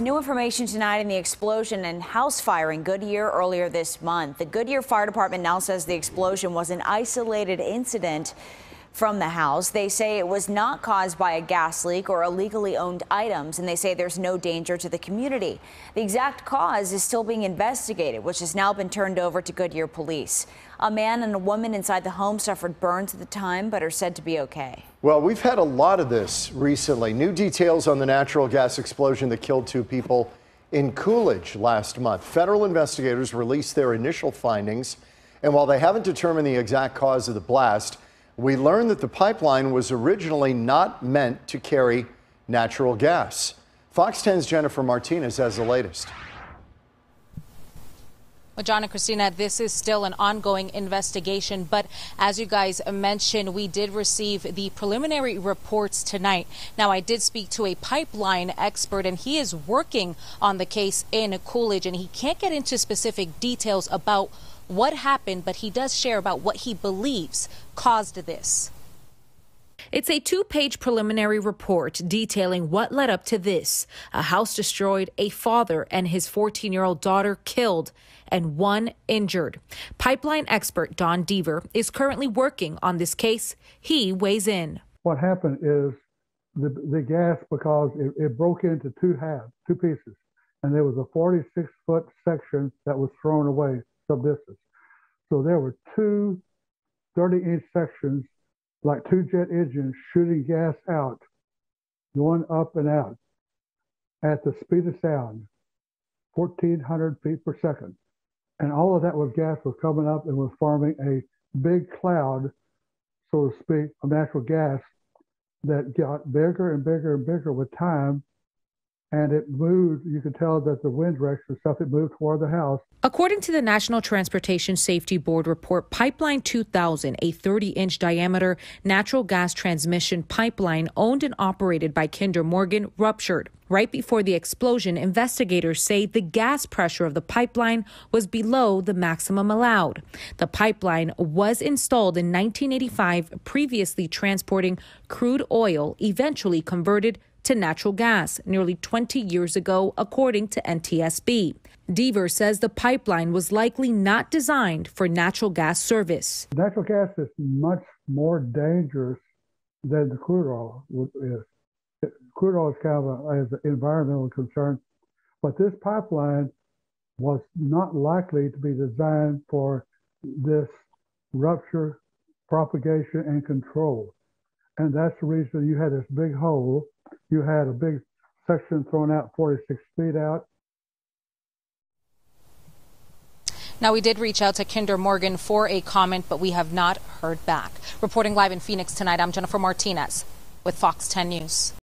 New information tonight in the explosion and house fire in Goodyear earlier this month. The Goodyear Fire Department now says the explosion was an isolated incident from the house. They say it was not caused by a gas leak or illegally owned items, and they say there's no danger to the community. The exact cause is still being investigated, which has now been turned over to Goodyear police. A man and a woman inside the home suffered burns at the time, but are said to be okay. Well, we've had a lot of this recently. New details on the natural gas explosion that killed 2 people in Coolidge last month. Federal investigators released their initial findings, and while they haven't determined the exact cause of the blast, we learned that the pipeline was originally not meant to carry natural gas. Fox 10's Jennifer Martinez has the latest. Well, John and Christina, this is still an ongoing investigation, but as you guys mentioned, we did receive the preliminary reports tonight. Now, I did speak to a pipeline expert, and he is working on the case in Coolidge, and he can't get into specific details about what happened, but he does share about what he believes caused this. It's a 2-page preliminary report detailing what led up to this. A house destroyed, a father and his 14-year-old daughter killed, and 1 injured. Pipeline expert Don Deaver is currently working on this case. He weighs in. What happened is the gas, because it broke into 2 pieces, and there was a 46-foot section that was thrown away some distance. So there were 2 30-inch sections, like 2 jet engines shooting gas out, going up and out at the speed of sound, 1,400 feet per second. And all of that gas was coming up and was forming a big cloud, so to speak, of natural gas that got bigger and bigger and bigger with time. And it moved. You could tell that the wind direction and stuff, it moved toward the house. According to the National Transportation Safety Board report, Pipeline 2000, a 30-inch diameter natural gas transmission pipeline owned and operated by Kinder Morgan, ruptured. Right before the explosion, investigators say the gas pressure of the pipeline was below the maximum allowed. The pipeline was installed in 1985, previously transporting crude oil, eventually converted to natural gas nearly 20 years ago, according to NTSB. Deaver says the pipeline was likely not designed for natural gas service. Natural gas is much more dangerous than the crude oil is. Crude oil is kind of an environmental concern, but this pipeline was not likely to be designed for this rupture, propagation, and control. And that's the reason you had this big hole. You had a big section thrown out 46 feet out. Now, we did reach out to Kinder Morgan for a comment, but we have not heard back. Reporting live in Phoenix tonight, I'm Jennifer Martinez with Fox 10 News.